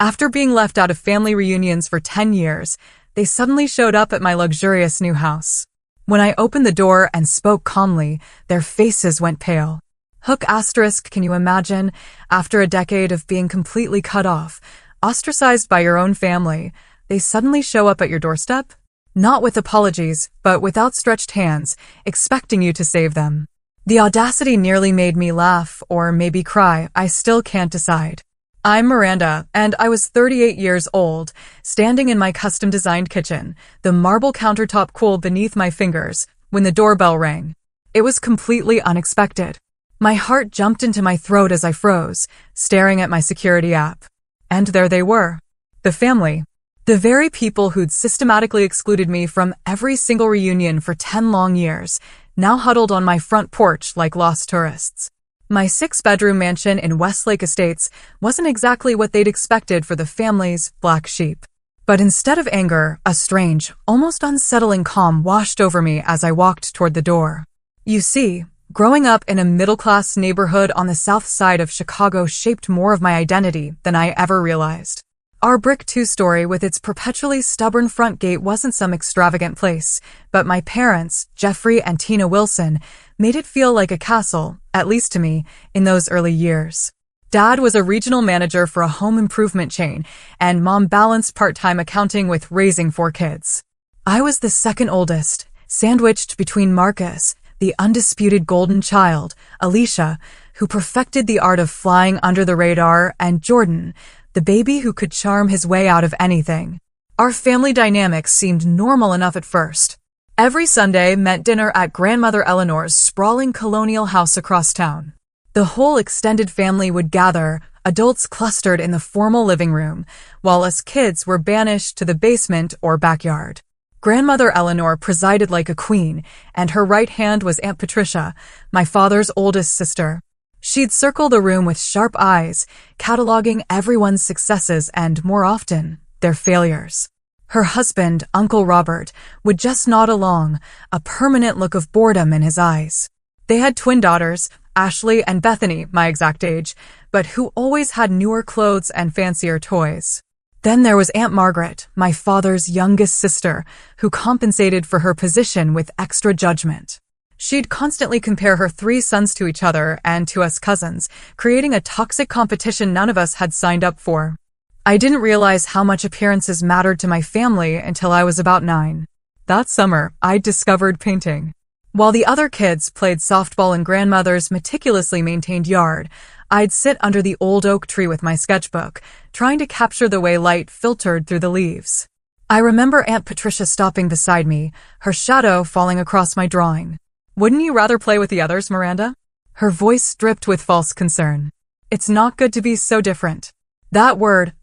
After being left out of family reunions for 10 years, they suddenly showed up at my luxurious new house. When I opened the door and spoke calmly, their faces went pale. Hook asterisk, can you imagine? After a decade of being completely cut off, ostracized by your own family, they suddenly show up at your doorstep? Not with apologies, but with outstretched hands, expecting you to save them. The audacity nearly made me laugh, or maybe cry, I still can't decide. I'm Miranda, and I was 38 years old, standing in my custom-designed kitchen, the marble countertop cool beneath my fingers, when the doorbell rang. It was completely unexpected. My heart jumped into my throat as I froze, staring at my security app. And there they were. The family. The very people who'd systematically excluded me from every single reunion for 10 long years, now huddled on my front porch like lost tourists. My 6-bedroom mansion in Westlake Estates wasn't exactly what they'd expected for the family's black sheep. But instead of anger, a strange, almost unsettling calm washed over me as I walked toward the door. You see, growing up in a middle-class neighborhood on the south side of Chicago shaped more of my identity than I ever realized. Our brick two-story with its perpetually stubborn front gate wasn't some extravagant place, but my parents, Jeffrey and Tina Wilson, made it feel like a castle, at least to me, in those early years. Dad was a regional manager for a home improvement chain, and Mom balanced part-time accounting with raising 4 kids. I was the second oldest, sandwiched between Marcus, the undisputed golden child, Alicia, who perfected the art of flying under the radar, and Jordan, the baby who could charm his way out of anything. Our family dynamics seemed normal enough at first. Every Sunday meant dinner at Grandmother Eleanor's sprawling colonial house across town. The whole extended family would gather, adults clustered in the formal living room, while us kids were banished to the basement or backyard. Grandmother Eleanor presided like a queen, and her right hand was Aunt Patricia, my father's oldest sister. She'd circle the room with sharp eyes, cataloging everyone's successes and, more often, their failures. Her husband, Uncle Robert, would just nod along, a permanent look of boredom in his eyes. They had twin daughters, Ashley and Bethany, my exact age, but who always had newer clothes and fancier toys. Then there was Aunt Margaret, my father's youngest sister, who compensated for her position with extra judgment. She'd constantly compare her 3 sons to each other and to us cousins, creating a toxic competition none of us had signed up for. I didn't realize how much appearances mattered to my family until I was about 9. That summer, I discovered painting. While the other kids played softball in grandmother's meticulously maintained yard, I'd sit under the old oak tree with my sketchbook, trying to capture the way light filtered through the leaves. I remember Aunt Patricia stopping beside me, her shadow falling across my drawing. "Wouldn't you rather play with the others, Miranda?" Her voice dripped with false concern. "It's not good to be so different." That word,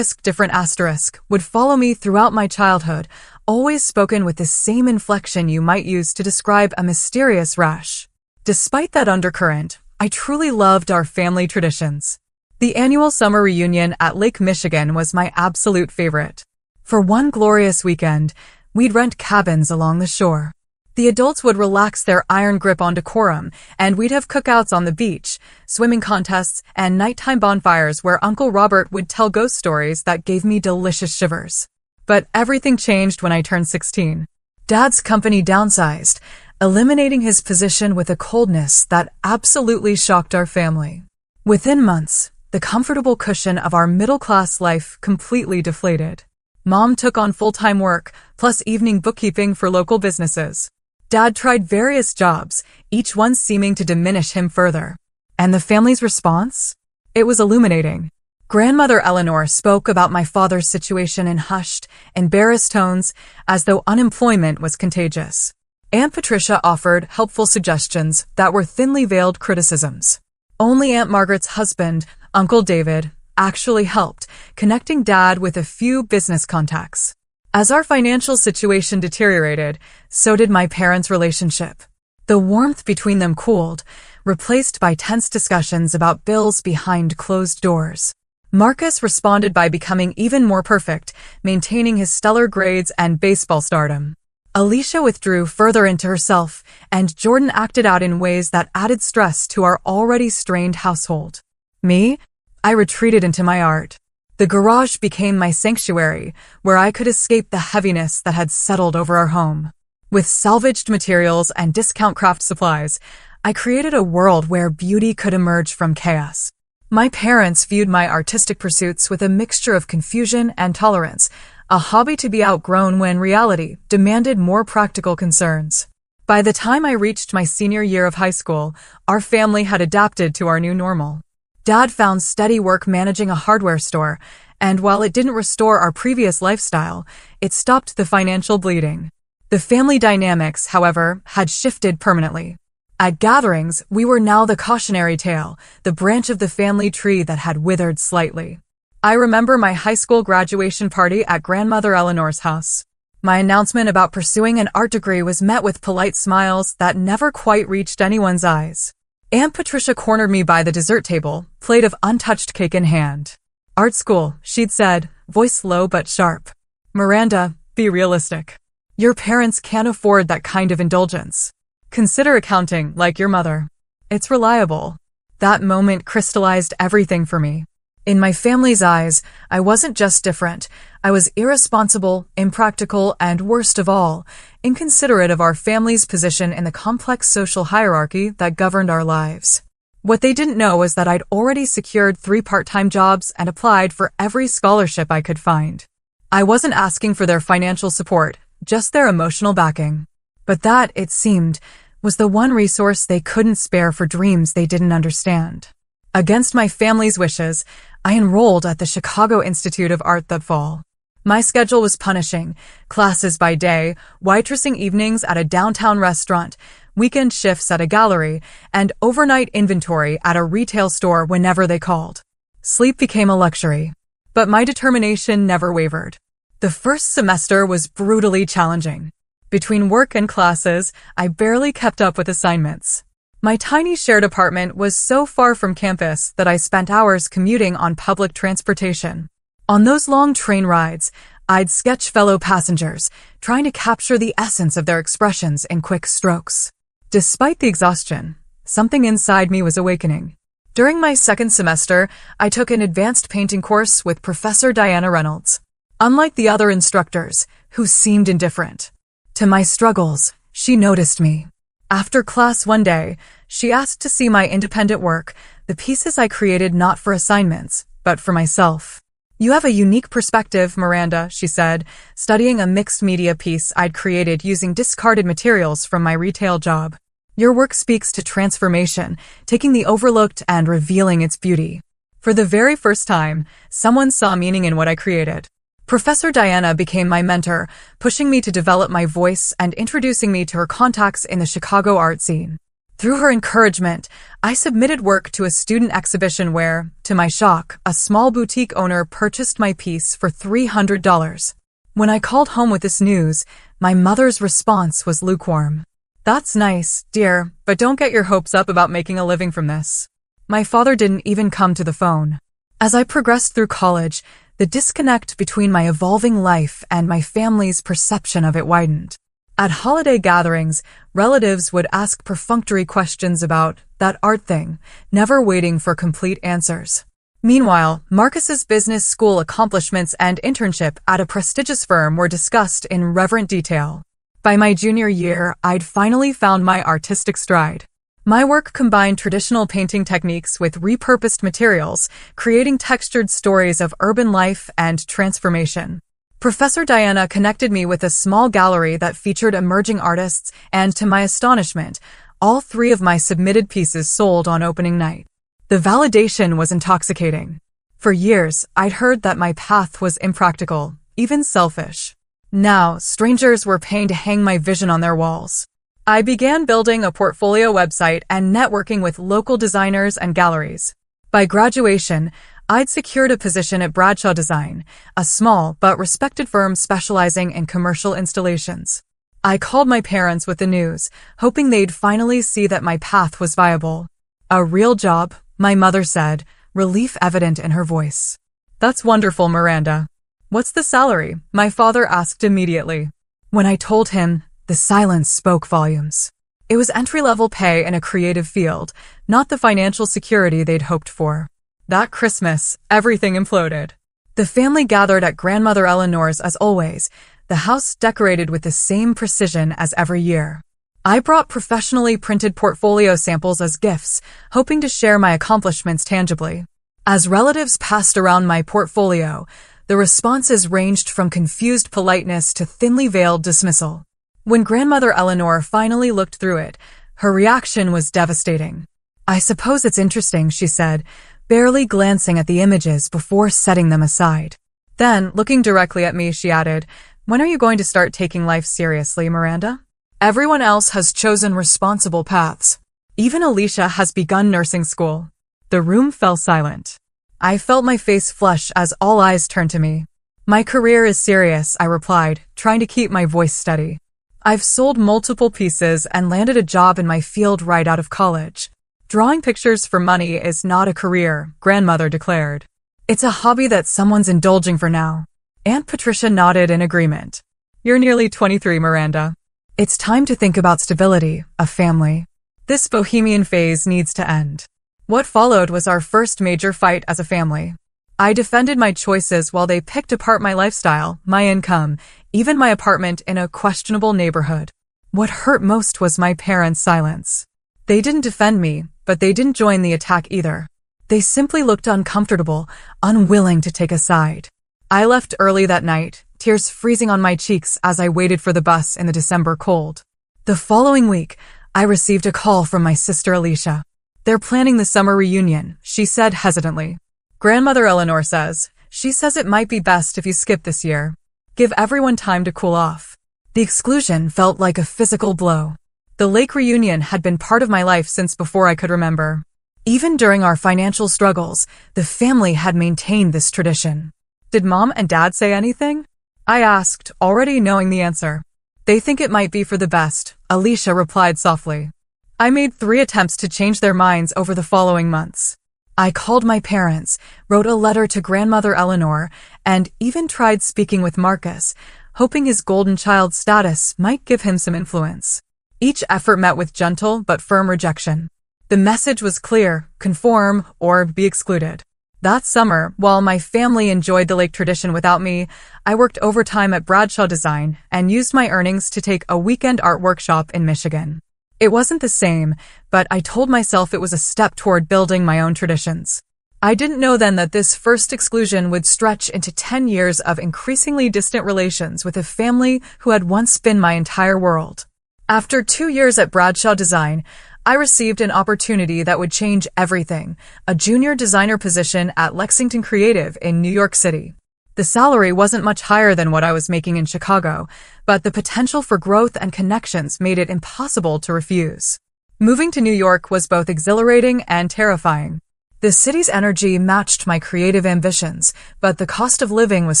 different asterisk, would follow me throughout my childhood, always spoken with the same inflection you might use to describe a mysterious rash. Despite that undercurrent, I truly loved our family traditions. The annual summer reunion at Lake Michigan was my absolute favorite. For one glorious weekend, we'd rent cabins along the shore. The adults would relax their iron grip on decorum, and we'd have cookouts on the beach, swimming contests, and nighttime bonfires where Uncle Robert would tell ghost stories that gave me delicious shivers. But everything changed when I turned 16. Dad's company downsized, eliminating his position with a coldness that absolutely shocked our family. Within months, the comfortable cushion of our middle-class life completely deflated. Mom took on full-time work, plus evening bookkeeping for local businesses. Dad tried various jobs, each one seeming to diminish him further. And the family's response? It was illuminating. Grandmother Eleanor spoke about my father's situation in hushed, embarrassed tones, as though unemployment was contagious. Aunt Patricia offered helpful suggestions that were thinly veiled criticisms. Only Aunt Margaret's husband, Uncle David, actually helped, connecting Dad with a few business contacts. As our financial situation deteriorated, so did my parents' relationship. The warmth between them cooled, replaced by tense discussions about bills behind closed doors. Marcus responded by becoming even more perfect, maintaining his stellar grades and baseball stardom. Alicia withdrew further into herself, and Jordan acted out in ways that added stress to our already strained household. Me? I retreated into my art. The garage became my sanctuary, where I could escape the heaviness that had settled over our home. With salvaged materials and discount craft supplies, I created a world where beauty could emerge from chaos. My parents viewed my artistic pursuits with a mixture of confusion and tolerance, a hobby to be outgrown when reality demanded more practical concerns. By the time I reached my senior year of high school, our family had adapted to our new normal. Dad found steady work managing a hardware store, and while it didn't restore our previous lifestyle, it stopped the financial bleeding. The family dynamics, however, had shifted permanently. At gatherings, we were now the cautionary tale, the branch of the family tree that had withered slightly. I remember my high school graduation party at grandmother Eleanor's house. My announcement about pursuing an art degree was met with polite smiles that never quite reached anyone's eyes. Aunt Patricia cornered me by the dessert table, plate of untouched cake in hand. "Art school," she'd said, voice low but sharp. "Miranda, be realistic. Your parents can't afford that kind of indulgence. Consider accounting like your mother. It's reliable." That moment crystallized everything for me. In my family's eyes, I wasn't just different. I was irresponsible, impractical, and worst of all, inconsiderate of our family's position in the complex social hierarchy that governed our lives. What they didn't know was that I'd already secured 3 part-time jobs and applied for every scholarship I could find. I wasn't asking for their financial support, just their emotional backing. But that, it seemed, was the one resource they couldn't spare for dreams they didn't understand. Against my family's wishes, I enrolled at the Chicago Institute of Art that fall. My schedule was punishing: classes by day, waitressing evenings at a downtown restaurant, weekend shifts at a gallery, and overnight inventory at a retail store whenever they called. Sleep became a luxury, but my determination never wavered. The first semester was brutally challenging. Between work and classes, I barely kept up with assignments. My tiny shared apartment was so far from campus that I spent hours commuting on public transportation. On those long train rides, I'd sketch fellow passengers, trying to capture the essence of their expressions in quick strokes. Despite the exhaustion, something inside me was awakening. During my second semester, I took an advanced painting course with Professor Diana Reynolds. Unlike the other instructors, who seemed indifferent to my struggles, she noticed me. After class one day, she asked to see my independent work, the pieces I created not for assignments, but for myself. "You have a unique perspective, Miranda," she said, studying a mixed media piece I'd created using discarded materials from my retail job. "Your work speaks to transformation, taking the overlooked and revealing its beauty." For the very first time, someone saw meaning in what I created. Professor Diana became my mentor, pushing me to develop my voice and introducing me to her contacts in the Chicago art scene. Through her encouragement, I submitted work to a student exhibition where, to my shock, a small boutique owner purchased my piece for $300. When I called home with this news, my mother's response was lukewarm. "That's nice, dear, but don't get your hopes up about making a living from this." My father didn't even come to the phone. As I progressed through college, the disconnect between my evolving life and my family's perception of it widened. At holiday gatherings, relatives would ask perfunctory questions about that art thing, never waiting for complete answers. Meanwhile, Marcus's business school accomplishments and internship at a prestigious firm were discussed in reverent detail. By my junior year, I'd finally found my artistic stride. My work combined traditional painting techniques with repurposed materials, creating textured stories of urban life and transformation. Professor Diana connected me with a small gallery that featured emerging artists, and to my astonishment, all 3 of my submitted pieces sold on opening night. The validation was intoxicating. For years, I'd heard that my path was impractical, even selfish. Now, strangers were paying to hang my vision on their walls. I began building a portfolio website and networking with local designers and galleries. By graduation, I'd secured a position at Bradshaw Design, a small but respected firm specializing in commercial installations. I called my parents with the news, hoping they'd finally see that my path was viable. "A real job," my mother said, relief evident in her voice. "That's wonderful, Miranda. What's the salary?" my father asked immediately. When I told him, the silence spoke volumes. It was entry-level pay in a creative field, not the financial security they'd hoped for. That Christmas, everything imploded. The family gathered at Grandmother Eleanor's as always, the house decorated with the same precision as every year. I brought professionally printed portfolio samples as gifts, hoping to share my accomplishments tangibly. As relatives passed around my portfolio, the responses ranged from confused politeness to thinly veiled dismissal. When Grandmother Eleanor finally looked through it, her reaction was devastating. "I suppose it's interesting," she said, barely glancing at the images before setting them aside. Then, looking directly at me, she added, "When are you going to start taking life seriously, Miranda? Everyone else has chosen responsible paths. Even Alicia has begun nursing school." The room fell silent. I felt my face flush as all eyes turned to me. "My career is serious," I replied, trying to keep my voice steady. "I've sold multiple pieces and landed a job in my field right out of college. Drawing pictures for money is not a career," Grandmother declared. "It's a hobby that someone's indulging for now." Aunt Patricia nodded in agreement. "You're nearly 23, Miranda. It's time to think about stability, a family. This bohemian phase needs to end." What followed was our first major fight as a family. I defended my choices while they picked apart my lifestyle, my income, even my apartment in a questionable neighborhood. What hurt most was my parents' silence. They didn't defend me, but they didn't join the attack either. They simply looked uncomfortable, unwilling to take a side. I left early that night, tears freezing on my cheeks as I waited for the bus in the December cold. The following week, I received a call from my sister Alicia. "They're planning the summer reunion," she said hesitantly. "Grandmother Eleanor says, she says it might be best if you skip this year. Give everyone time to cool off." The exclusion felt like a physical blow. The lake reunion had been part of my life since before I could remember. Even during our financial struggles, the family had maintained this tradition. "Did Mom and Dad say anything?" I asked, already knowing the answer. "They think it might be for the best," Alicia replied softly. I made 3 attempts to change their minds over the following months. I called my parents, wrote a letter to Grandmother Eleanor, and even tried speaking with Marcus, hoping his golden child status might give him some influence. Each effort met with gentle but firm rejection. The message was clear: conform or be excluded. That summer, while my family enjoyed the lake tradition without me, I worked overtime at Bradshaw Design and used my earnings to take a weekend art workshop in Michigan. It wasn't the same, but I told myself it was a step toward building my own traditions. I didn't know then that this first exclusion would stretch into 10 years of increasingly distant relations with a family who had once been my entire world. After 2 years at Bradshaw Design, I received an opportunity that would change everything: a junior designer position at Lexington Creative in New York City. The salary wasn't much higher than what I was making in Chicago, but the potential for growth and connections made it impossible to refuse. Moving to New York was both exhilarating and terrifying. The city's energy matched my creative ambitions, but the cost of living was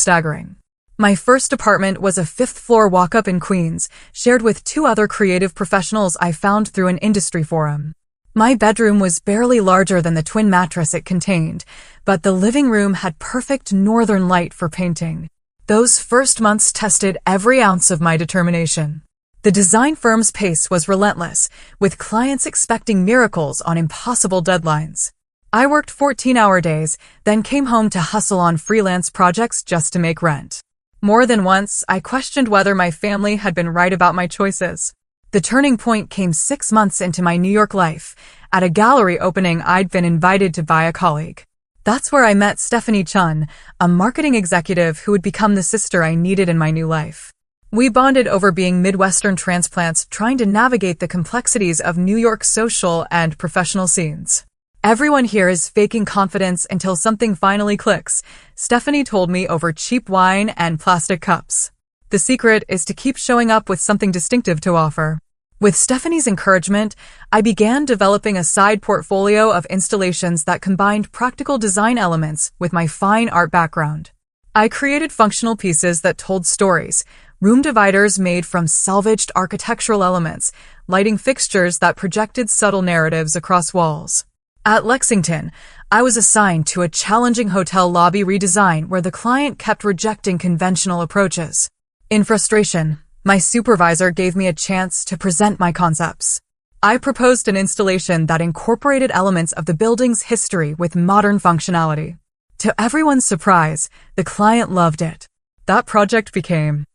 staggering. My first apartment was a 5th-floor walk-up in Queens, shared with 2 other creative professionals I found through an industry forum. My bedroom was barely larger than the twin mattress it contained, but the living room had perfect northern light for painting. Those first months tested every ounce of my determination. The design firm's pace was relentless, with clients expecting miracles on impossible deadlines. I worked 14-hour days, then came home to hustle on freelance projects just to make rent. More than once, I questioned whether my family had been right about my choices. The turning point came 6 months into my New York life. At a gallery opening I'd been invited to by a colleague. That's where I met Stephanie Chun, a marketing executive who would become the sister I needed in my new life. We bonded over being Midwestern transplants trying to navigate the complexities of New York's social and professional scenes. "Everyone here is faking confidence until something finally clicks," Stephanie told me over cheap wine and plastic cups. "The secret is to keep showing up with something distinctive to offer." With Stephanie's encouragement, I began developing a side portfolio of installations that combined practical design elements with my fine art background. I created functional pieces that told stories, room dividers made from salvaged architectural elements, lighting fixtures that projected subtle narratives across walls. At Lexington, I was assigned to a challenging hotel lobby redesign where the client kept rejecting conventional approaches. In frustration, my supervisor gave me a chance to present my concepts. I proposed an installation that incorporated elements of the building's history with modern functionality. To everyone's surprise, the client loved it. That project became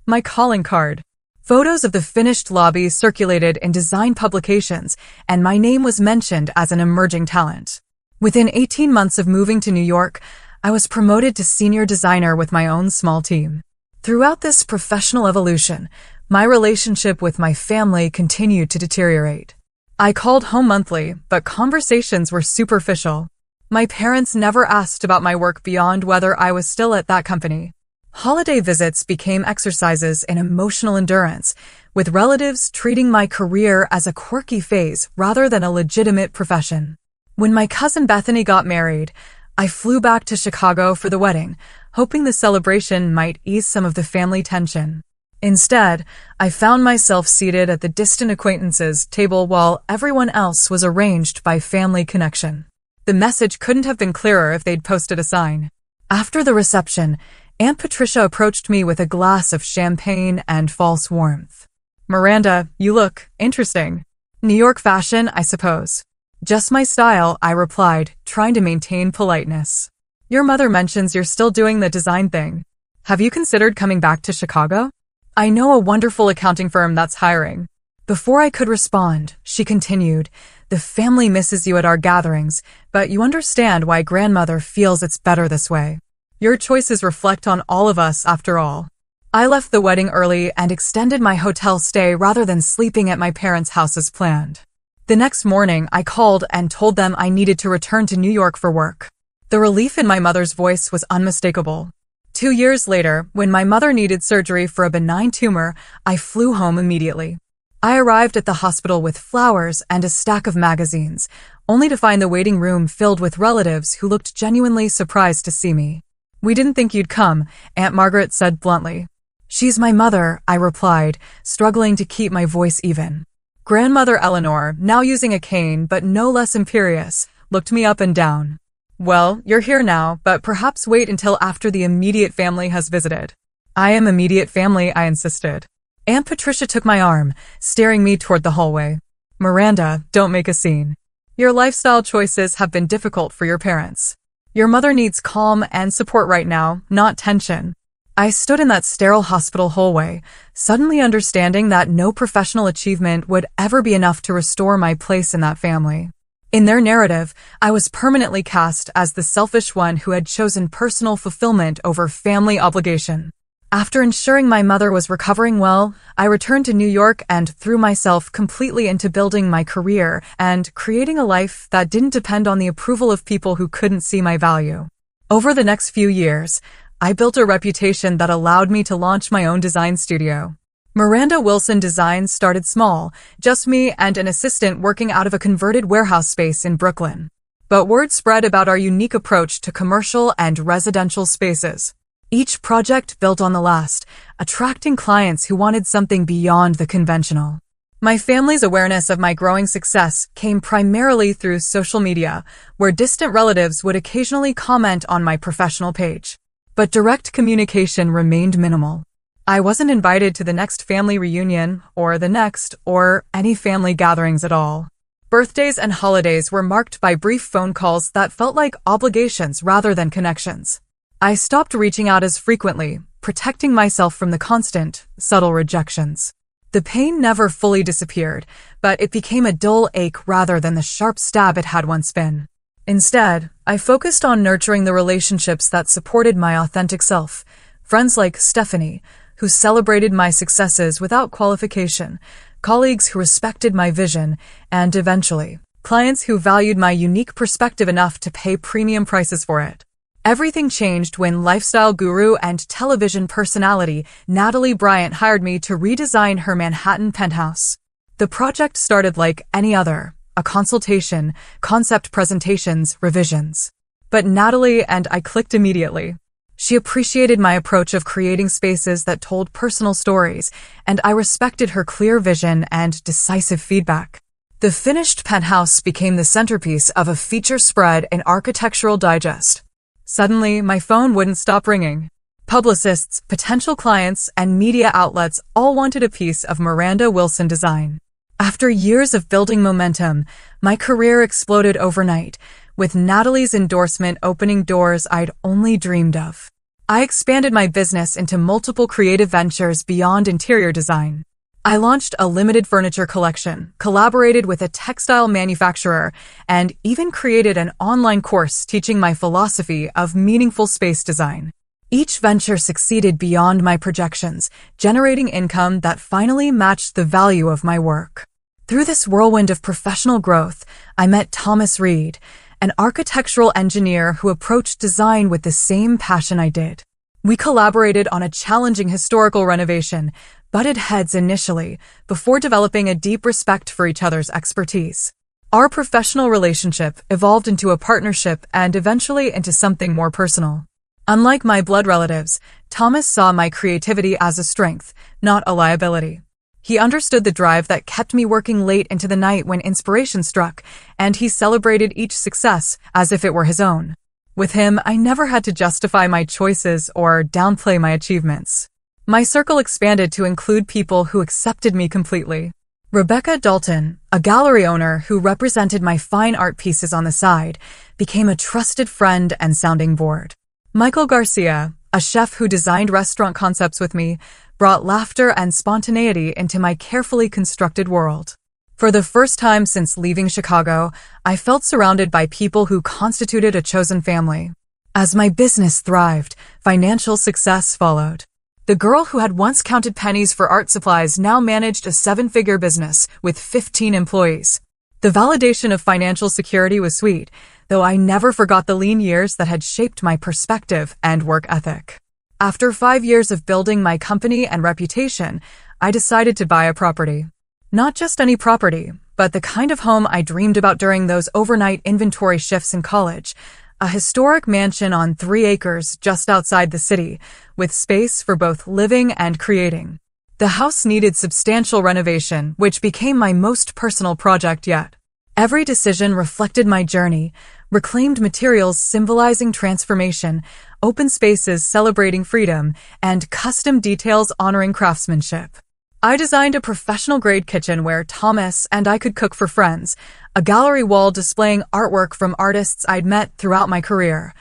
my calling card. Photos of the finished lobby circulated in design publications, and my name was mentioned as an emerging talent. Within 18 months of moving to New York, I was promoted to senior designer with my own small team. Throughout this professional evolution, my relationship with my family continued to deteriorate. I called home monthly, but conversations were superficial. My parents never asked about my work beyond whether I was still at that company. Holiday visits became exercises in emotional endurance, with relatives treating my career as a quirky phase rather than a legitimate profession. When my cousin Bethany got married, I flew back to Chicago for the wedding, hoping the celebration might ease some of the family tension. Instead, I found myself seated at the distant acquaintances' table while everyone else was arranged by family connection. The message couldn't have been clearer if they'd posted a sign. After the reception, Aunt Patricia approached me with a glass of champagne and false warmth. "Miranda, you look interesting. New York fashion, I suppose." "Just my style," I replied, trying to maintain politeness. "Your mother mentions you're still doing the design thing. Have you considered coming back to Chicago? I know a wonderful accounting firm that's hiring." Before I could respond, she continued, "The family misses you at our gatherings, but you understand why grandmother feels it's better this way. Your choices reflect on all of us, after all." I left the wedding early and extended my hotel stay rather than sleeping at my parents' house as planned. The next morning, I called and told them I needed to return to New York for work. The relief in my mother's voice was unmistakable. 2 years later, when my mother needed surgery for a benign tumor, I flew home immediately. I arrived at the hospital with flowers and a stack of magazines, only to find the waiting room filled with relatives who looked genuinely surprised to see me. "We didn't think you'd come," Aunt Margaret said bluntly. "She's my mother," I replied, struggling to keep my voice even. Grandmother Eleanor, now using a cane but no less imperious, looked me up and down. "Well, you're here now, but perhaps wait until after the immediate family has visited." "I am immediate family," I insisted. Aunt Patricia took my arm, steering me toward the hallway. "Miranda, don't make a scene. Your lifestyle choices have been difficult for your parents. Your mother needs calm and support right now, not tension." I stood in that sterile hospital hallway, suddenly understanding that no professional achievement would ever be enough to restore my place in that family. In their narrative, I was permanently cast as the selfish one who had chosen personal fulfillment over family obligation. After ensuring my mother was recovering well, I returned to New York and threw myself completely into building my career and creating a life that didn't depend on the approval of people who couldn't see my value. Over the next few years, I built a reputation that allowed me to launch my own design studio. Miranda Wilson Designs started small, just me and an assistant working out of a converted warehouse space in Brooklyn. But word spread about our unique approach to commercial and residential spaces. Each project built on the last, attracting clients who wanted something beyond the conventional. My family's awareness of my growing success came primarily through social media, where distant relatives would occasionally comment on my professional page. But direct communication remained minimal. I wasn't invited to the next family reunion, or the next, or any family gatherings at all. Birthdays and holidays were marked by brief phone calls that felt like obligations rather than connections. I stopped reaching out as frequently, protecting myself from the constant, subtle rejections. The pain never fully disappeared, but it became a dull ache rather than the sharp stab it had once been. Instead, I focused on nurturing the relationships that supported my authentic self, friends like Stephanie, who celebrated my successes without qualification, colleagues who respected my vision, and eventually, clients who valued my unique perspective enough to pay premium prices for it. Everything changed when lifestyle guru and television personality Natalie Bryant hired me to redesign her Manhattan penthouse. The project started like any other, a consultation, concept presentations, revisions. But Natalie and I clicked immediately. She appreciated my approach of creating spaces that told personal stories, and I respected her clear vision and decisive feedback. The finished penthouse became the centerpiece of a feature spread in Architectural Digest. Suddenly, my phone wouldn't stop ringing. Publicists, potential clients, and media outlets all wanted a piece of Miranda Wilson Design. After years of building momentum, my career exploded overnight, with Natalie's endorsement opening doors I'd only dreamed of. I expanded my business into multiple creative ventures beyond interior design. I launched a limited furniture collection, collaborated with a textile manufacturer, and even created an online course teaching my philosophy of meaningful space design. Each venture succeeded beyond my projections, generating income that finally matched the value of my work. Through this whirlwind of professional growth, I met Thomas Reed, an architectural engineer who approached design with the same passion I did. We collaborated on a challenging historical renovation, butted heads initially, before developing a deep respect for each other's expertise. Our professional relationship evolved into a partnership and eventually into something more personal. Unlike my blood relatives, Thomas saw my creativity as a strength, not a liability. He understood the drive that kept me working late into the night when inspiration struck, and he celebrated each success as if it were his own. With him, I never had to justify my choices or downplay my achievements. My circle expanded to include people who accepted me completely. Rebecca Dalton, a gallery owner who represented my fine art pieces on the side, became a trusted friend and sounding board. Michael Garcia, a chef who designed restaurant concepts with me, brought laughter and spontaneity into my carefully constructed world. For the first time since leaving Chicago, I felt surrounded by people who constituted a chosen family. As my business thrived, financial success followed. The girl who had once counted pennies for art supplies now managed a 7-figure business with 15 employees. The validation of financial security was sweet, though I never forgot the lean years that had shaped my perspective and work ethic. After 5 years of building my company and reputation, I decided to buy a property. Not just any property, but the kind of home I dreamed about during those overnight inventory shifts in college. A historic mansion on 3 acres just outside the city, with space for both living and creating. The house needed substantial renovation, which became my most personal project yet. Every decision reflected my journey, reclaimed materials symbolizing transformation, open spaces celebrating freedom, and custom details honoring craftsmanship. I designed a professional-grade kitchen where Thomas and I could cook for friends, a gallery wall displaying artwork from artists I'd met throughout my career,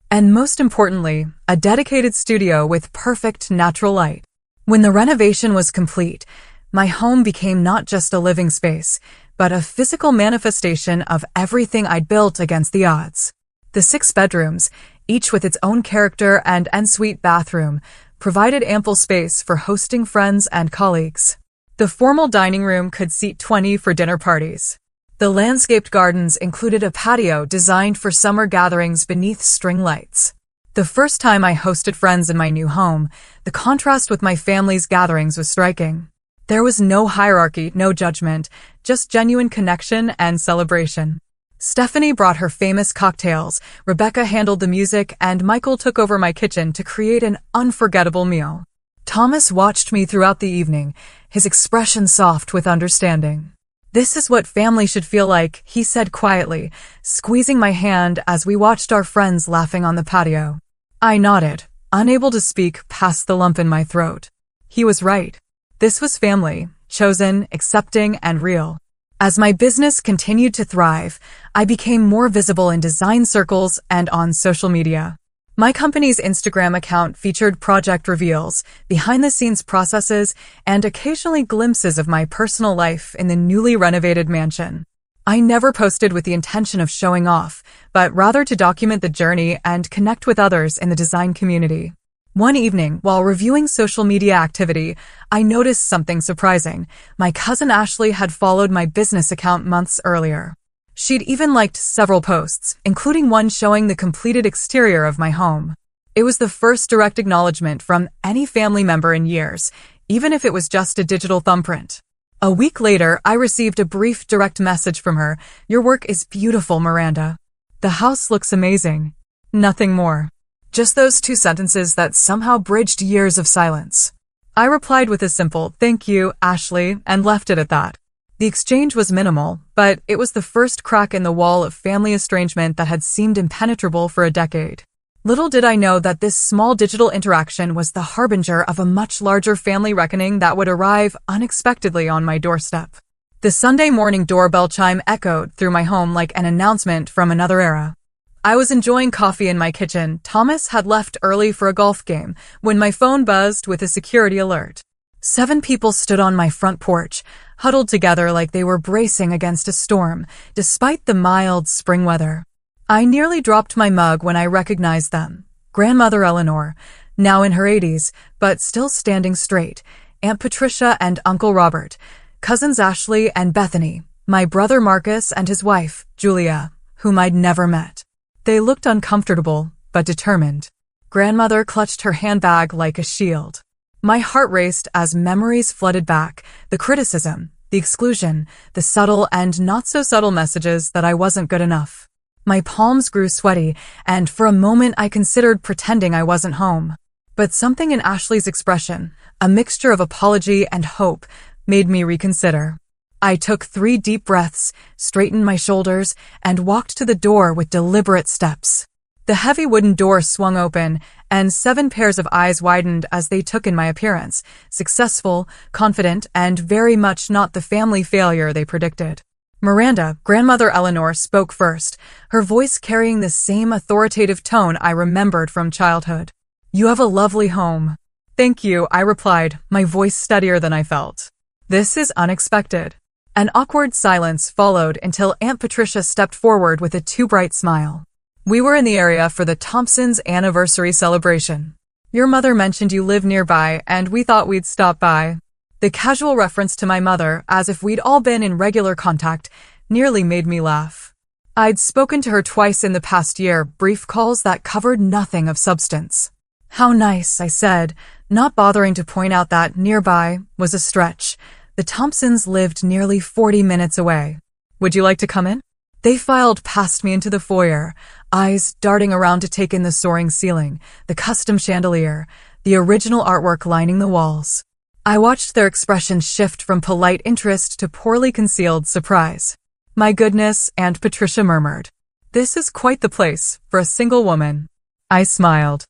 and most importantly, a dedicated studio with perfect natural light. When the renovation was complete, my home became not just a living space, but a physical manifestation of everything I'd built against the odds. The 6 bedrooms, each with its own character and ensuite bathroom, provided ample space for hosting friends and colleagues. The formal dining room could seat 20 for dinner parties. The landscaped gardens included a patio designed for summer gatherings beneath string lights. The first time I hosted friends in my new home, the contrast with my family's gatherings was striking. There was no hierarchy, no judgment, just genuine connection and celebration. Stephanie brought her famous cocktails, Rebecca handled the music, and Michael took over my kitchen to create an unforgettable meal. Thomas watched me throughout the evening, his expression soft with understanding. "This is what family should feel like," he said quietly, squeezing my hand as we watched our friends laughing on the patio. I nodded, unable to speak past the lump in my throat. He was right. This was family, chosen, accepting, and real. As my business continued to thrive, I became more visible in design circles and on social media. My company's Instagram account featured project reveals, behind-the-scenes processes, and occasionally glimpses of my personal life in the newly renovated mansion. I never posted with the intention of showing off, but rather to document the journey and connect with others in the design community. One evening, while reviewing social media activity, I noticed something surprising. My cousin Ashley had followed my business account months earlier. She'd even liked several posts, including one showing the completed exterior of my home. It was the first direct acknowledgement from any family member in years, even if it was just a digital thumbprint. A week later, I received a brief direct message from her. "Your work is beautiful, Miranda. The house looks amazing." Nothing more. Just those 2 sentences that somehow bridged years of silence. I replied with a simple, "Thank you, Ashley," and left it at that. The exchange was minimal, but it was the first crack in the wall of family estrangement that had seemed impenetrable for a decade. Little did I know that this small digital interaction was the harbinger of a much larger family reckoning that would arrive unexpectedly on my doorstep. The Sunday morning doorbell chime echoed through my home like an announcement from another era. I was enjoying coffee in my kitchen. Thomas had left early for a golf game when my phone buzzed with a security alert. 7 people stood on my front porch, huddled together like they were bracing against a storm, despite the mild spring weather. I nearly dropped my mug when I recognized them. Grandmother Eleanor, now in her 80s, but still standing straight, Aunt Patricia and Uncle Robert, cousins Ashley and Bethany, my brother Marcus and his wife, Julia, whom I'd never met. They looked uncomfortable, but determined. Grandmother clutched her handbag like a shield. My heart raced as memories flooded back, the criticism, the exclusion, the subtle and not-so-subtle messages that I wasn't good enough. My palms grew sweaty, and for a moment I considered pretending I wasn't home. But something in Ashley's expression, a mixture of apology and hope, made me reconsider. I took 3 deep breaths, straightened my shoulders, and walked to the door with deliberate steps. The heavy wooden door swung open, and 7 pairs of eyes widened as they took in my appearance, successful, confident, and very much not the family failure they predicted. Miranda, Grandmother Eleanor, spoke first, her voice carrying the same authoritative tone I remembered from childhood. "You have a lovely home." "Thank you," I replied, my voice steadier than I felt. "This is unexpected." An awkward silence followed until Aunt Patricia stepped forward with a too bright smile. "We were in the area for the Thompsons' anniversary celebration. Your mother mentioned you live nearby, and we thought we'd stop by." The casual reference to my mother, as if we'd all been in regular contact, nearly made me laugh. I'd spoken to her twice in the past year, brief calls that covered nothing of substance. "How nice," I said, not bothering to point out that nearby was a stretch. The Thompsons lived nearly 40 minutes away. "Would you like to come in?" They filed past me into the foyer, eyes darting around to take in the soaring ceiling, the custom chandelier, the original artwork lining the walls. I watched their expressions shift from polite interest to poorly concealed surprise. "My goodness," Aunt Patricia murmured. "This is quite the place for a single woman." I smiled.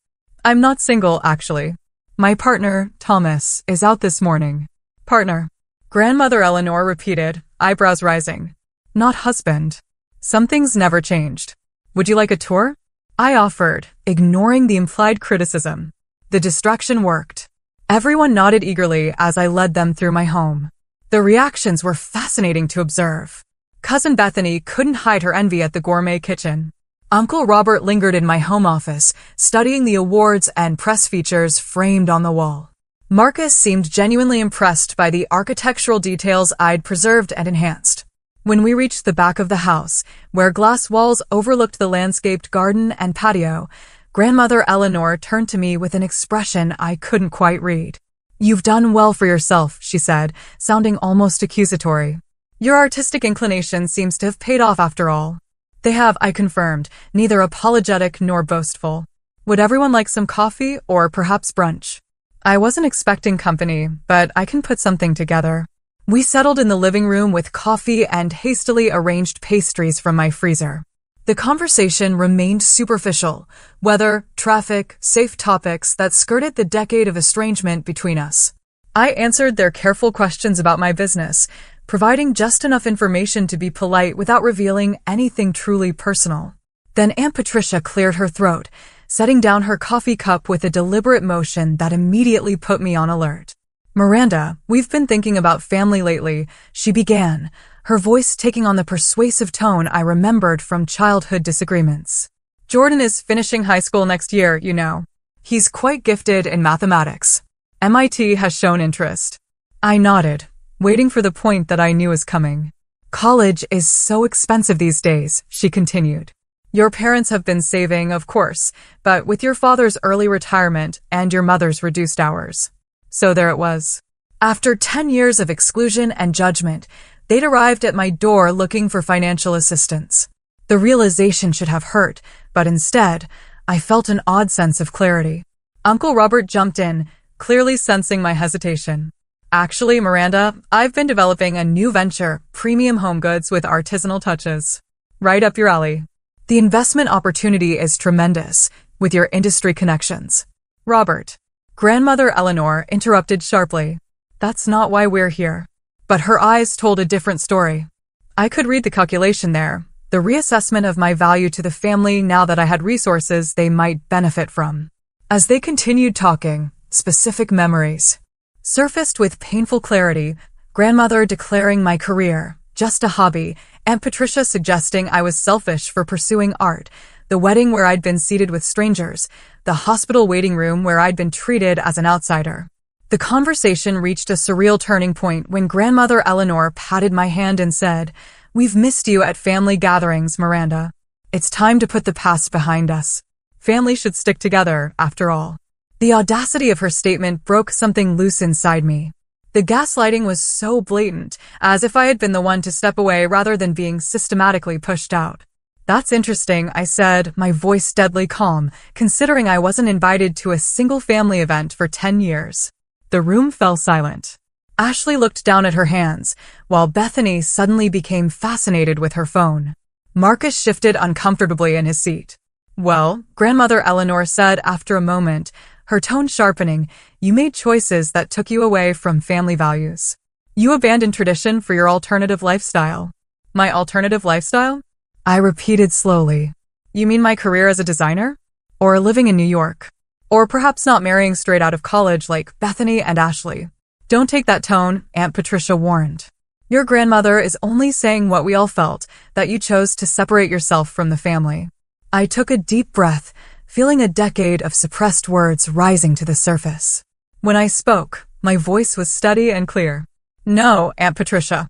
"I'm not single, actually. My partner, Thomas, is out this morning." "Partner," Grandmother Eleanor repeated, eyebrows rising. "Not husband." Some things never changed. "Would you like a tour?" I offered, ignoring the implied criticism. The distraction worked. Everyone nodded eagerly as I led them through my home. The reactions were fascinating to observe. Cousin Bethany couldn't hide her envy at the gourmet kitchen. Uncle Robert lingered in my home office, studying the awards and press features framed on the wall. Marcus seemed genuinely impressed by the architectural details I'd preserved and enhanced. When we reached the back of the house, where glass walls overlooked the landscaped garden and patio, Grandmother Eleanor turned to me with an expression I couldn't quite read. "You've done well for yourself," she said, sounding almost accusatory. "Your artistic inclination seems to have paid off after all." "They have," I confirmed, neither apologetic nor boastful. "Would everyone like some coffee or perhaps brunch?" I wasn't expecting company, but I can put something together. We settled in the living room with coffee and hastily arranged pastries from my freezer. The conversation remained superficial, weather, traffic, safe topics that skirted the decade of estrangement between us. I answered their careful questions about my business, providing just enough information to be polite without revealing anything truly personal. Then Aunt Patricia cleared her throat, setting down her coffee cup with a deliberate motion that immediately put me on alert. "Miranda, we've been thinking about family lately," she began, her voice taking on the persuasive tone I remembered from childhood disagreements. "Jordan is finishing high school next year, you know. He's quite gifted in mathematics. MIT has shown interest." I nodded, waiting for the point that I knew was coming. "College is so expensive these days," she continued. "Your parents have been saving, of course, but with your father's early retirement and your mother's reduced hours." So there it was. After 10 years of exclusion and judgment, they'd arrived at my door looking for financial assistance. The realization should have hurt, but instead, I felt an odd sense of clarity. Uncle Robert jumped in, clearly sensing my hesitation. "Actually, Miranda, I've been developing a new venture, premium home goods with artisanal touches. Right up your alley. The investment opportunity is tremendous, with your industry connections." "Robert," Grandmother Eleanor interrupted sharply. "That's not why we're here." But her eyes told a different story. I could read the calculation there, the reassessment of my value to the family now that I had resources they might benefit from. As they continued talking, specific memories surfaced with painful clarity, grandmother declaring my career just a hobby, Aunt Patricia suggesting I was selfish for pursuing art, the wedding where I'd been seated with strangers, the hospital waiting room where I'd been treated as an outsider. The conversation reached a surreal turning point when Grandmother Eleanor patted my hand and said, "We've missed you at family gatherings, Miranda. It's time to put the past behind us. Family should stick together, after all." The audacity of her statement broke something loose inside me. The gaslighting was so blatant, as if I had been the one to step away rather than being systematically pushed out. "That's interesting," I said, my voice deadly calm, considering I wasn't invited to a single family event for 10 years. The room fell silent. Ashley looked down at her hands, while Bethany suddenly became fascinated with her phone. Marcus shifted uncomfortably in his seat. "Well," Grandmother Eleanor said after a moment, her tone sharpening, "you made choices that took you away from family values. You abandoned tradition for your alternative lifestyle." "My alternative lifestyle?" I repeated slowly. "You mean my career as a designer? Or living in New York? Or perhaps not marrying straight out of college like Bethany and Ashley?" "Don't take that tone," Aunt Patricia warned. "Your grandmother is only saying what we all felt, that you chose to separate yourself from the family." I took a deep breath, feeling a decade of suppressed words rising to the surface. When I spoke, my voice was steady and clear. "No, Aunt Patricia.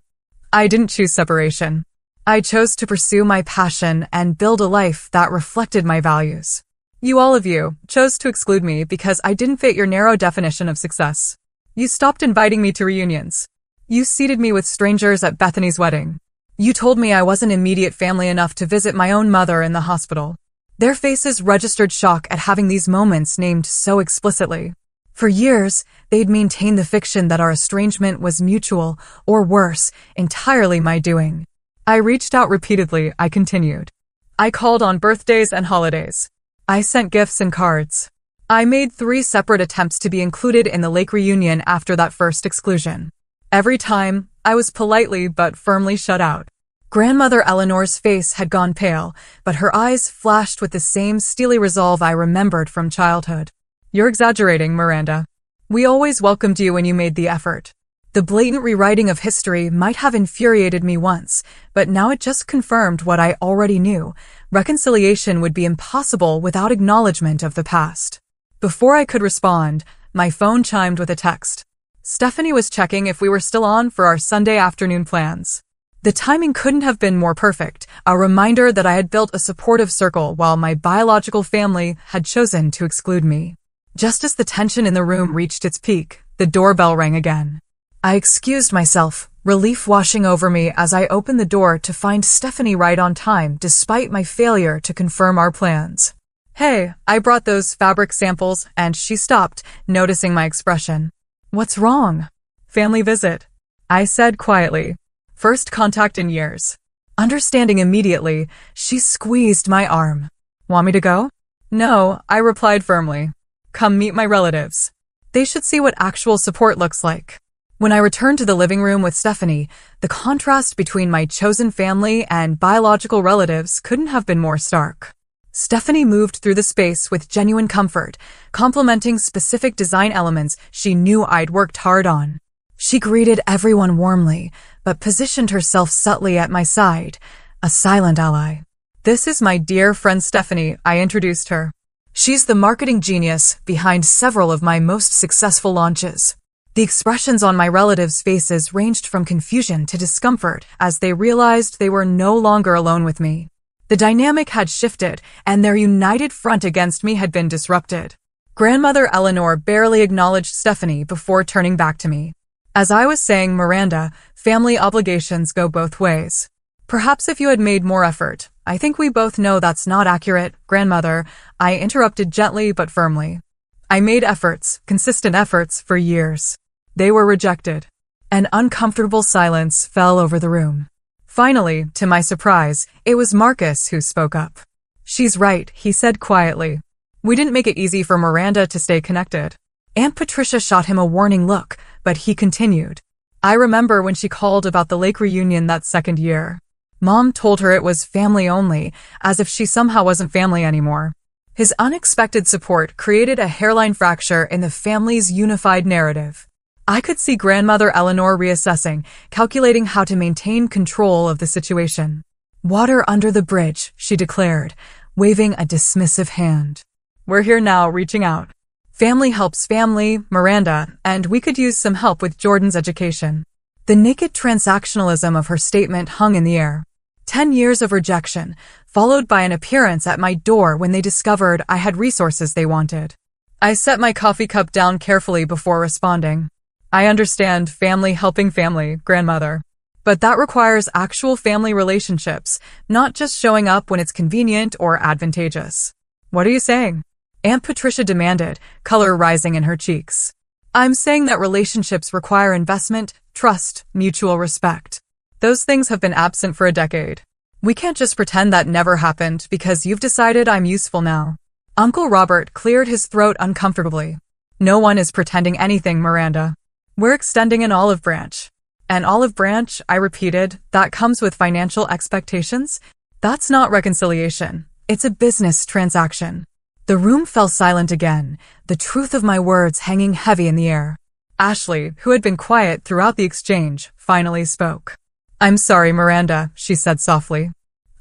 I didn't choose separation. I chose to pursue my passion and build a life that reflected my values. You, all of you, chose to exclude me because I didn't fit your narrow definition of success. You stopped inviting me to reunions. You seated me with strangers at Bethany's wedding. You told me I wasn't immediate family enough to visit my own mother in the hospital." Their faces registered shock at having these moments named so explicitly. For years, they'd maintained the fiction that our estrangement was mutual, or worse, entirely my doing. "I reached out repeatedly," I continued. "I called on birthdays and holidays. I sent gifts and cards. I made 3 separate attempts to be included in the Lake reunion after that first exclusion. Every time, I was politely but firmly shut out." Grandmother Eleanor's face had gone pale, but her eyes flashed with the same steely resolve I remembered from childhood. "You're exaggerating, Miranda. We always welcomed you when you made the effort." The blatant rewriting of history might have infuriated me once, but now it just confirmed what I already knew. Reconciliation would be impossible without acknowledgement of the past. Before I could respond, my phone chimed with a text. Stephanie was checking if we were still on for our Sunday afternoon plans. The timing couldn't have been more perfect, a reminder that I had built a supportive circle while my biological family had chosen to exclude me. Just as the tension in the room reached its peak, the doorbell rang again. I excused myself, relief washing over me as I opened the door to find Stephanie right on time despite my failure to confirm our plans. "Hey, I brought those fabric samples," and she stopped, noticing my expression. "What's wrong?" "Family visit," I said quietly. "First contact in years." Understanding immediately, she squeezed my arm. "Want me to go?" "No," I replied firmly. "Come meet my relatives. They should see what actual support looks like." When I returned to the living room with Stephanie, the contrast between my chosen family and biological relatives couldn't have been more stark. Stephanie moved through the space with genuine comfort, complimenting specific design elements she knew I'd worked hard on. She greeted everyone warmly, but positioned herself subtly at my side, a silent ally. "This is my dear friend Stephanie," I introduced her. "She's the marketing genius behind several of my most successful launches." The expressions on my relatives' faces ranged from confusion to discomfort as they realized they were no longer alone with me. The dynamic had shifted, and their united front against me had been disrupted. Grandmother Eleanor barely acknowledged Stephanie before turning back to me. "As I was saying, Miranda, family obligations go both ways. Perhaps if you had made more effort." "I think we both know that's not accurate, Grandmother," I interrupted gently but firmly. "I made efforts, consistent efforts, for years. They were rejected." An uncomfortable silence fell over the room. Finally, to my surprise, it was Marcus who spoke up. "She's right," he said quietly. "We didn't make it easy for Miranda to stay connected." Aunt Patricia shot him a warning look, but he continued. I remember when she called about the lake reunion that second year. Mom told her it was family only, as if she somehow wasn't family anymore. His unexpected support created a hairline fracture in the family's unified narrative. I could see grandmother Eleanor reassessing, calculating how to maintain control of the situation. "Water under the bridge," she declared, waving a dismissive hand. "We're here now, reaching out. Family helps family, Miranda, and we could use some help with Jordan's education." The naked transactionalism of her statement hung in the air. 10 years of rejection, followed by an appearance at my door when they discovered I had resources they wanted. I set my coffee cup down carefully before responding. "I understand family helping family, grandmother. But that requires actual family relationships, not just showing up when it's convenient or advantageous." "What are you saying?" Aunt Patricia demanded, color rising in her cheeks. "I'm saying that relationships require investment, trust, mutual respect. Those things have been absent for a decade. We can't just pretend that never happened because you've decided I'm useful now." Uncle Robert cleared his throat uncomfortably. "No one is pretending anything, Miranda. We're extending an olive branch." "An olive branch," I repeated, "that comes with financial expectations? That's not reconciliation. It's a business transaction." The room fell silent again, the truth of my words hanging heavy in the air. Ashley, who had been quiet throughout the exchange, finally spoke. "I'm sorry, Miranda," she said softly.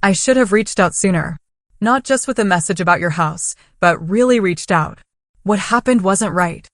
"I should have reached out sooner. Not just with a message about your house, but really reached out. What happened wasn't right."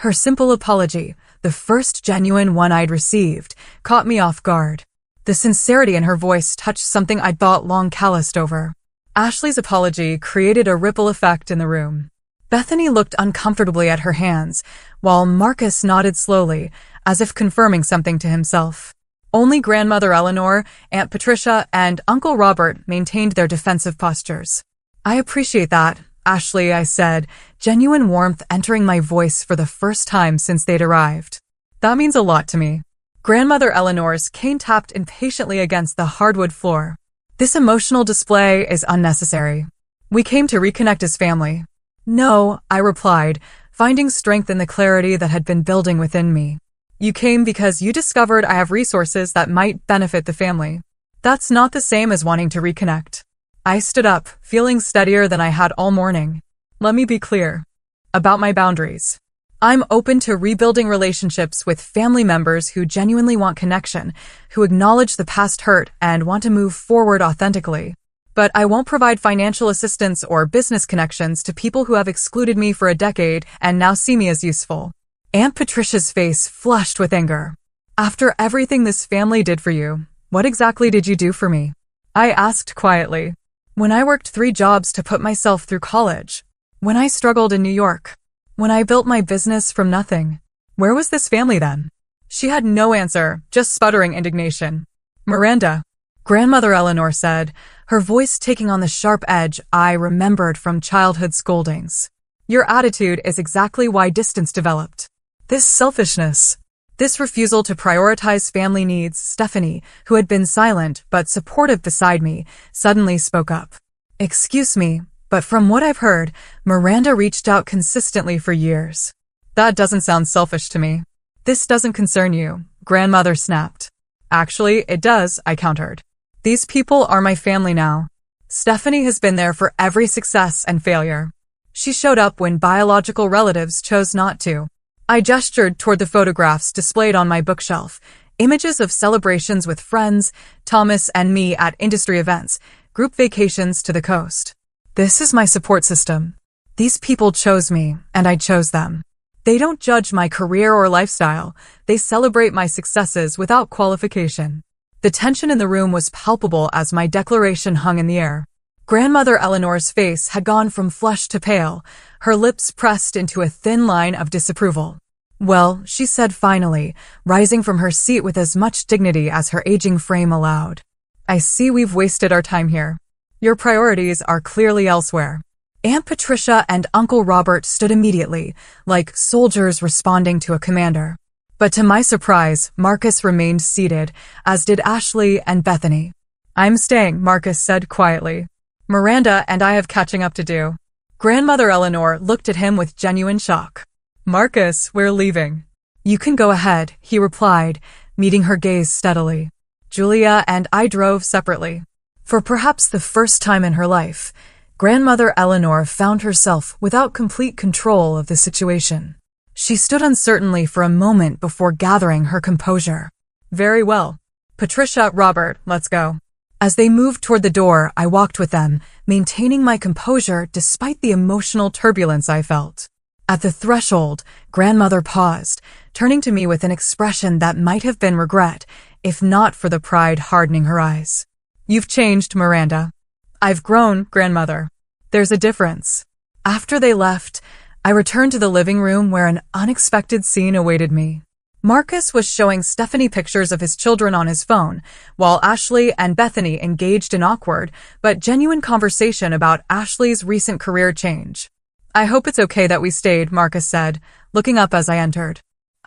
Her simple apology, the first genuine one I'd received, caught me off guard. The sincerity in her voice touched something I'd thought long calloused over. Ashley's apology created a ripple effect in the room. Bethany looked uncomfortably at her hands, while Marcus nodded slowly, as if confirming something to himself. Only grandmother Eleanor, Aunt Patricia, and Uncle Robert maintained their defensive postures. "I appreciate that, Ashley," I said, genuine warmth entering my voice for the first time since they'd arrived. "That means a lot to me." Grandmother Eleanor's cane tapped impatiently against the hardwood floor. "This emotional display is unnecessary. We came to reconnect as family." "No," I replied, finding strength in the clarity that had been building within me. "You came because you discovered I have resources that might benefit the family. That's not the same as wanting to reconnect." I stood up, feeling steadier than I had all morning. "Let me be clear about my boundaries. I'm open to rebuilding relationships with family members who genuinely want connection, who acknowledge the past hurt and want to move forward authentically. But I won't provide financial assistance or business connections to people who have excluded me for a decade and now see me as useful." Aunt Patricia's face flushed with anger. "After everything this family did for you, what exactly did you do for me?" I asked quietly. "When I worked 3 jobs to put myself through college. When I struggled in New York. When I built my business from nothing. Where was this family then?" She had no answer, just sputtering indignation. "Miranda," grandmother Eleanor said, her voice taking on the sharp edge I remembered from childhood scoldings. "Your attitude is exactly why distance developed. This selfishness. This refusal to prioritize family needs." Stephanie, who had been silent but supportive beside me, suddenly spoke up. "Excuse me, but from what I've heard, Miranda reached out consistently for years." "That doesn't sound selfish to me." "This doesn't concern you," grandmother snapped. "Actually, it does," I countered. "These people are my family now. Stephanie has been there for every success and failure. She showed up when biological relatives chose not to." I gestured toward the photographs displayed on my bookshelf, images of celebrations with friends, Thomas and me at industry events, group vacations to the coast. "This is my support system. These people chose me, and I chose them. They don't judge my career or lifestyle. They celebrate my successes without qualification." The tension in the room was palpable as my declaration hung in the air. Grandmother Eleanor's face had gone from flushed to pale, her lips pressed into a thin line of disapproval. "Well," she said finally, rising from her seat with as much dignity as her aging frame allowed. "I see we've wasted our time here. Your priorities are clearly elsewhere." Aunt Patricia and Uncle Robert stood immediately, like soldiers responding to a commander. But to my surprise, Marcus remained seated, as did Ashley and Bethany. "I'm staying," Marcus said quietly. "Miranda and I have catching up to do." Grandmother Eleanor looked at him with genuine shock. "Marcus, we're leaving." "You can go ahead," he replied, meeting her gaze steadily. Julia and I drove separately. For perhaps the first time in her life, Grandmother Eleanor found herself without complete control of the situation. She stood uncertainly for a moment before gathering her composure. "Very well. Patricia, Robert, let's go." As they moved toward the door, I walked with them, maintaining my composure despite the emotional turbulence I felt. At the threshold, Grandmother paused, turning to me with an expression that might have been regret, if not for the pride hardening her eyes. "You've changed, Miranda." "I've grown, Grandmother. There's a difference." After they left, I returned to the living room where an unexpected scene awaited me. Marcus was showing Stephanie pictures of his children on his phone, while Ashley and Bethany engaged in awkward but genuine conversation about Ashley's recent career change. "I hope it's okay that we stayed," Marcus said, looking up as I entered.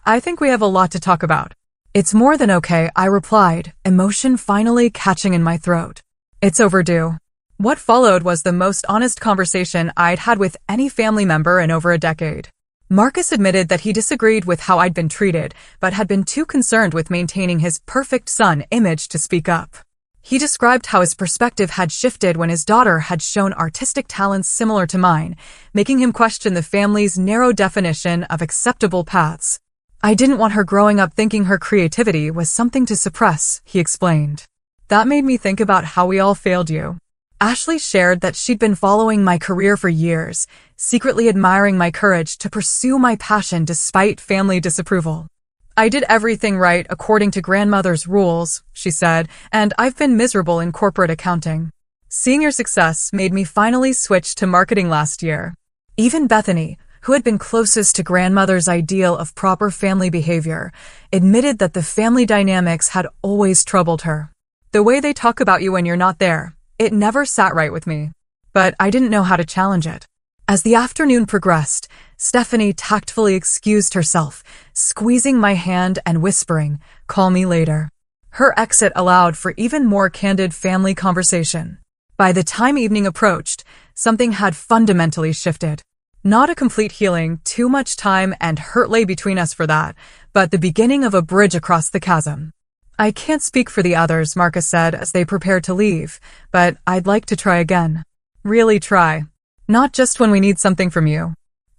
"I think we have a lot to talk about." "It's more than okay," I replied, emotion finally catching in my throat. "It's overdue." What followed was the most honest conversation I'd had with any family member in over a decade. Marcus admitted that he disagreed with how I'd been treated, but had been too concerned with maintaining his perfect son image to speak up. He described how his perspective had shifted when his daughter had shown artistic talents similar to mine, making him question the family's narrow definition of acceptable paths. "I didn't want her growing up thinking her creativity was something to suppress," he explained. "That made me think about how we all failed you." Ashley shared that she'd been following my career for years, secretly admiring my courage to pursue my passion despite family disapproval. "I did everything right according to grandmother's rules," she said, "and I've been miserable in corporate accounting. Seeing your success made me finally switch to marketing last year." Even Bethany, who had been closest to grandmother's ideal of proper family behavior, admitted that the family dynamics had always troubled her. "The way they talk about you when you're not there, it never sat right with me." But I didn't know how to challenge it. As the afternoon progressed, Stephanie tactfully excused herself, squeezing my hand and whispering, "Call me later." Her exit allowed for even more candid family conversation. By the time evening approached, something had fundamentally shifted. Not a complete healing, too much time and hurt lay between us for that, but the beginning of a bridge across the chasm. "I can't speak for the others," Marcus said as they prepared to leave, "but I'd like to try again. Really try. Not just when we need something from you."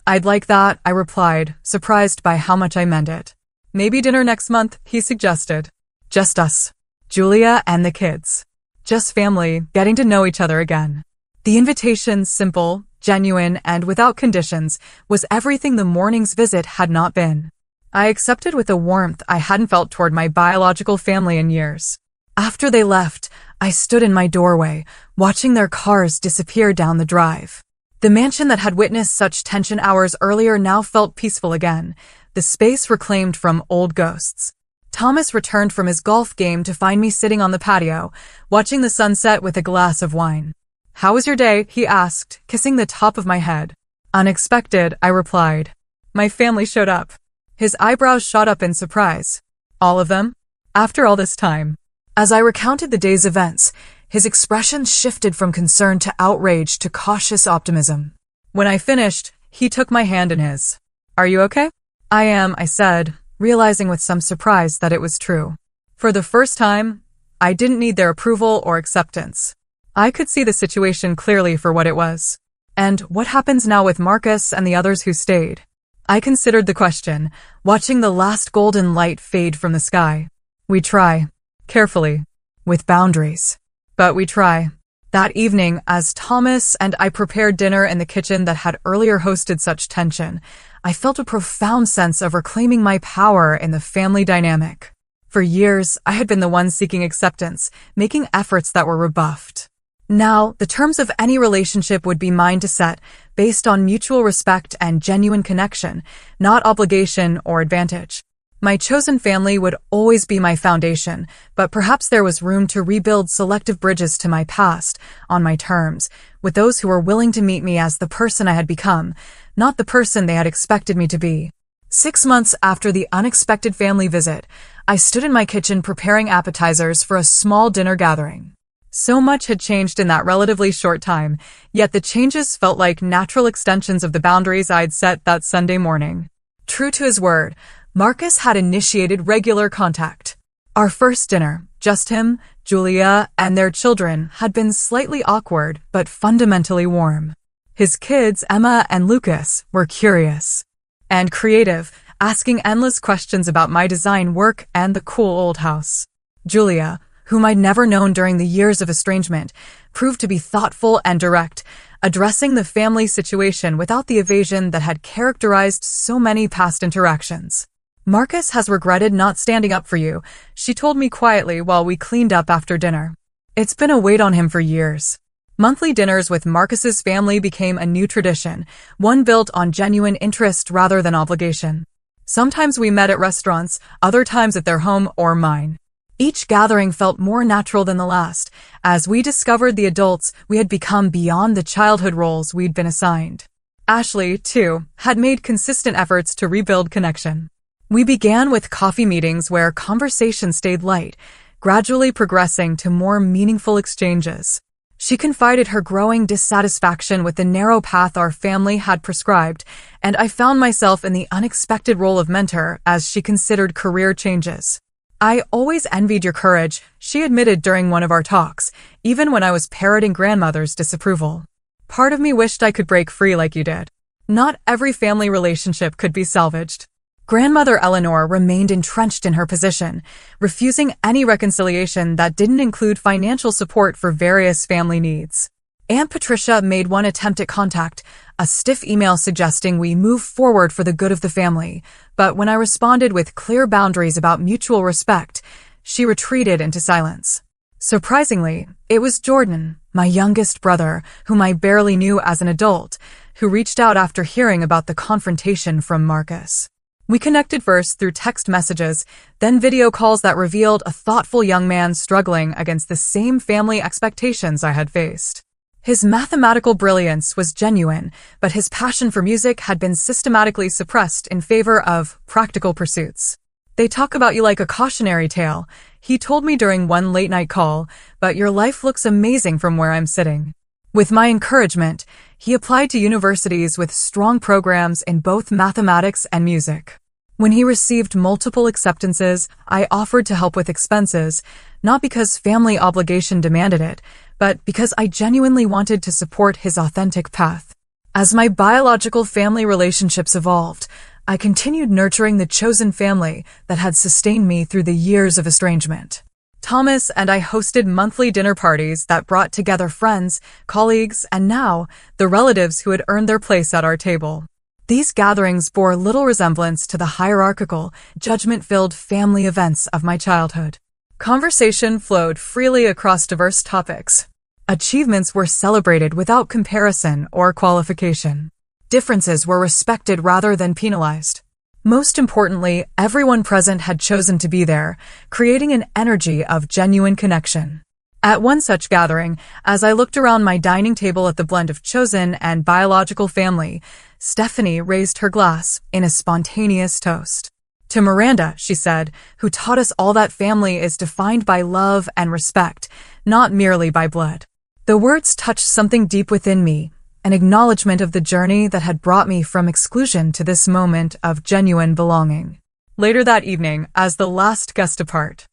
"I'd like that," I replied, surprised by how much I meant it. "Maybe dinner next month," he suggested. Just us. Julia and the kids. Just family, getting to know each other again. The invitation, simple, genuine, and without conditions, was everything the morning's visit had not been. I accepted with a warmth I hadn't felt toward my biological family in years. After they left, I stood in my doorway, watching their cars disappear down the drive. The mansion that had witnessed such tension hours earlier now felt peaceful again, the space reclaimed from old ghosts. Thomas returned from his golf game to find me sitting on the patio, watching the sunset with a glass of wine. "How was your day?" he asked, kissing the top of my head. "Unexpected," I replied. "My family showed up." His eyebrows shot up in surprise. "All of them? After all this time?" As I recounted the day's events, his expression shifted from concern to outrage to cautious optimism. When I finished, he took my hand in his. "Are you okay?" "I am," I said, realizing with some surprise that it was true. For the first time, I didn't need their approval or acceptance. I could see the situation clearly for what it was. And what happens now with Marcus and the others who stayed? I considered the question, watching the last golden light fade from the sky. We try. Carefully. With boundaries. But we try. That evening, as Thomas and I prepared dinner in the kitchen that had earlier hosted such tension, I felt a profound sense of reclaiming my power in the family dynamic. For years, I had been the one seeking acceptance, making efforts that were rebuffed. Now, the terms of any relationship would be mine to set, based on mutual respect and genuine connection, not obligation or advantage. My chosen family would always be my foundation, but perhaps there was room to rebuild selective bridges to my past, on my terms, with those who were willing to meet me as the person I had become, not the person they had expected me to be. 6 months after the unexpected family visit, I stood in my kitchen preparing appetizers for a small dinner gathering. So much had changed in that relatively short time, yet the changes felt like natural extensions of the boundaries I'd set that Sunday morning. True to his word, Marcus had initiated regular contact. Our first dinner, just him, Julia, and their children, had been slightly awkward but fundamentally warm. His kids, Emma and Lucas, were curious and creative, asking endless questions about my design work and the cool old house. Julia, whom I'd never known during the years of estrangement, proved to be thoughtful and direct, addressing the family situation without the evasion that had characterized so many past interactions. "Marcus has regretted not standing up for you," she told me quietly while we cleaned up after dinner. "It's been a weight on him for years." Monthly dinners with Marcus's family became a new tradition, one built on genuine interest rather than obligation. Sometimes we met at restaurants, other times at their home or mine. Each gathering felt more natural than the last, as we discovered the adults we had become beyond the childhood roles we'd been assigned. Ashley, too, had made consistent efforts to rebuild connection. We began with coffee meetings where conversation stayed light, gradually progressing to more meaningful exchanges. She confided her growing dissatisfaction with the narrow path our family had prescribed, and I found myself in the unexpected role of mentor as she considered career changes. "I always envied your courage," she admitted during one of our talks, even when I was parroting grandmother's disapproval. "Part of me wished I could break free like you did." Not every family relationship could be salvaged. Grandmother Eleanor remained entrenched in her position, refusing any reconciliation that didn't include financial support for various family needs. Aunt Patricia made one attempt at contact, a stiff email suggesting we move forward for the good of the family, but when I responded with clear boundaries about mutual respect, she retreated into silence. Surprisingly, it was Jordan, my youngest brother, whom I barely knew as an adult, who reached out after hearing about the confrontation from Marcus. We connected first through text messages, then video calls that revealed a thoughtful young man struggling against the same family expectations I had faced. His mathematical brilliance was genuine, but his passion for music had been systematically suppressed in favor of practical pursuits. "They talk about you like a cautionary tale," he told me during one late-night call, "but your life looks amazing from where I'm sitting." With my encouragement, he applied to universities with strong programs in both mathematics and music. When he received multiple acceptances, I offered to help with expenses, not because family obligation demanded it, but because I genuinely wanted to support his authentic path. As my biological family relationships evolved, I continued nurturing the chosen family that had sustained me through the years of estrangement. Thomas and I hosted monthly dinner parties that brought together friends, colleagues, and now, the relatives who had earned their place at our table. These gatherings bore little resemblance to the hierarchical, judgment-filled family events of my childhood. Conversation flowed freely across diverse topics. Achievements were celebrated without comparison or qualification. Differences were respected rather than penalized. Most importantly, everyone present had chosen to be there, creating an energy of genuine connection. At one such gathering, as I looked around my dining table at the blend of chosen and biological family, Stephanie raised her glass in a spontaneous toast. "To Miranda," she said, "who taught us all that family is defined by love and respect, not merely by blood." The words touched something deep within me, an acknowledgement of the journey that had brought me from exclusion to this moment of genuine belonging. Later that evening, as the last guest apart,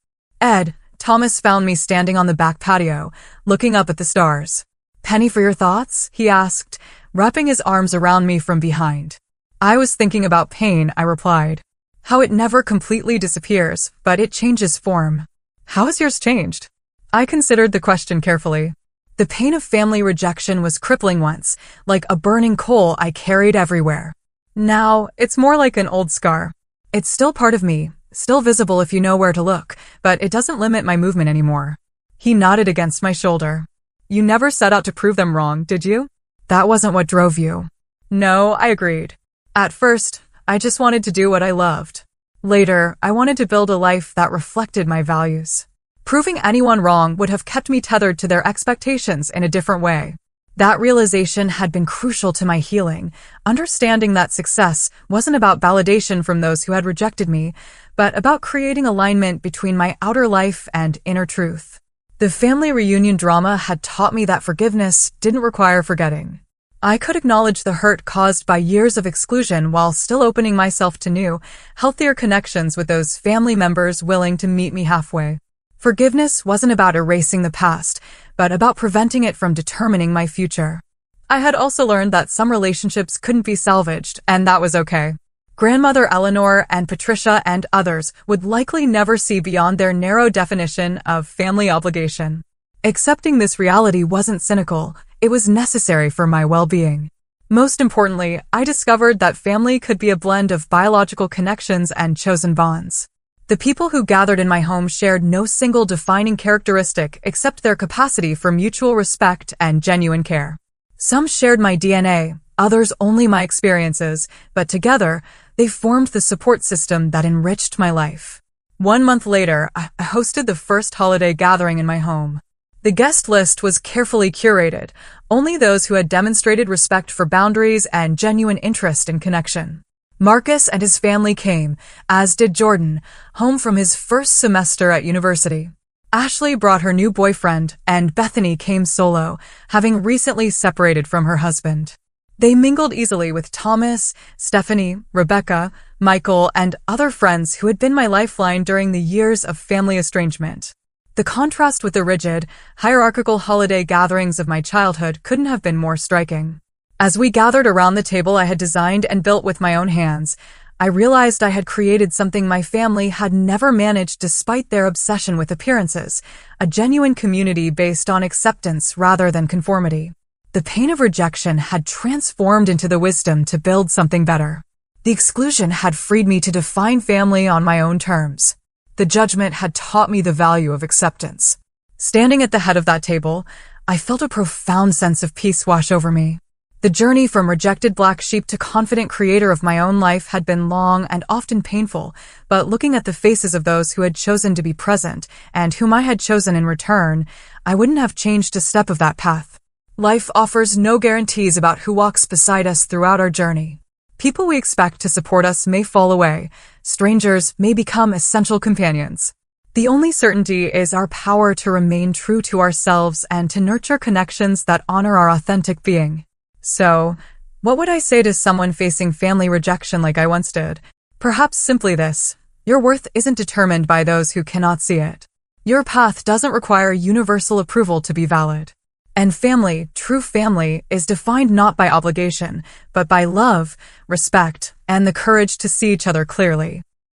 Thomas found me standing on the back patio, looking up at the stars. "Penny for your thoughts?" he asked, wrapping his arms around me from behind. "I was thinking about pain," I replied. "How it never completely disappears, but it changes form." "How has yours changed?" I considered the question carefully. The pain of family rejection was crippling once, like a burning coal I carried everywhere. Now, it's more like an old scar. It's still part of me, still visible if you know where to look, but it doesn't limit my movement anymore. He nodded against my shoulder. "You never set out to prove them wrong, did you? That wasn't what drove you." "No," I agreed. "At first, I just wanted to do what I loved. Later, I wanted to build a life that reflected my values. Proving anyone wrong would have kept me tethered to their expectations in a different way." That realization had been crucial to my healing, understanding that success wasn't about validation from those who had rejected me, but about creating alignment between my outer life and inner truth. The family reunion drama had taught me that forgiveness didn't require forgetting. I could acknowledge the hurt caused by years of exclusion while still opening myself to new, healthier connections with those family members willing to meet me halfway. Forgiveness wasn't about erasing the past, but about preventing it from determining my future. I had also learned that some relationships couldn't be salvaged, and that was okay. Grandmother Eleanor and Patricia and others would likely never see beyond their narrow definition of family obligation. Accepting this reality wasn't cynical, it was necessary for my well-being. Most importantly, I discovered that family could be a blend of biological connections and chosen bonds. The people who gathered in my home shared no single defining characteristic except their capacity for mutual respect and genuine care. Some shared my DNA, others only my experiences, but together, they formed the support system that enriched my life. 1 month later, I hosted the first holiday gathering in my home. The guest list was carefully curated, only those who had demonstrated respect for boundaries and genuine interest in connection. Marcus and his family came, as did Jordan, home from his first semester at university. Ashley brought her new boyfriend, and Bethany came solo, having recently separated from her husband. They mingled easily with Thomas, Stephanie, Rebecca, Michael, and other friends who had been my lifeline during the years of family estrangement. The contrast with the rigid, hierarchical holiday gatherings of my childhood couldn't have been more striking. As we gathered around the table I had designed and built with my own hands, I realized I had created something my family had never managed despite their obsession with appearances, a genuine community based on acceptance rather than conformity. The pain of rejection had transformed into the wisdom to build something better. The exclusion had freed me to define family on my own terms. The judgment had taught me the value of acceptance. Standing at the head of that table, I felt a profound sense of peace wash over me. The journey from rejected black sheep to confident creator of my own life had been long and often painful, but looking at the faces of those who had chosen to be present and whom I had chosen in return, I wouldn't have changed a step of that path. Life offers no guarantees about who walks beside us throughout our journey. People we expect to support us may fall away. Strangers may become essential companions. The only certainty is our power to remain true to ourselves and to nurture connections that honor our authentic being. So, what would I say to someone facing family rejection like I once did? Perhaps simply this: your worth isn't determined by those who cannot see it. Your path doesn't require universal approval to be valid. And family, true family, is defined not by obligation, but by love, respect, and the courage to see each other clearly.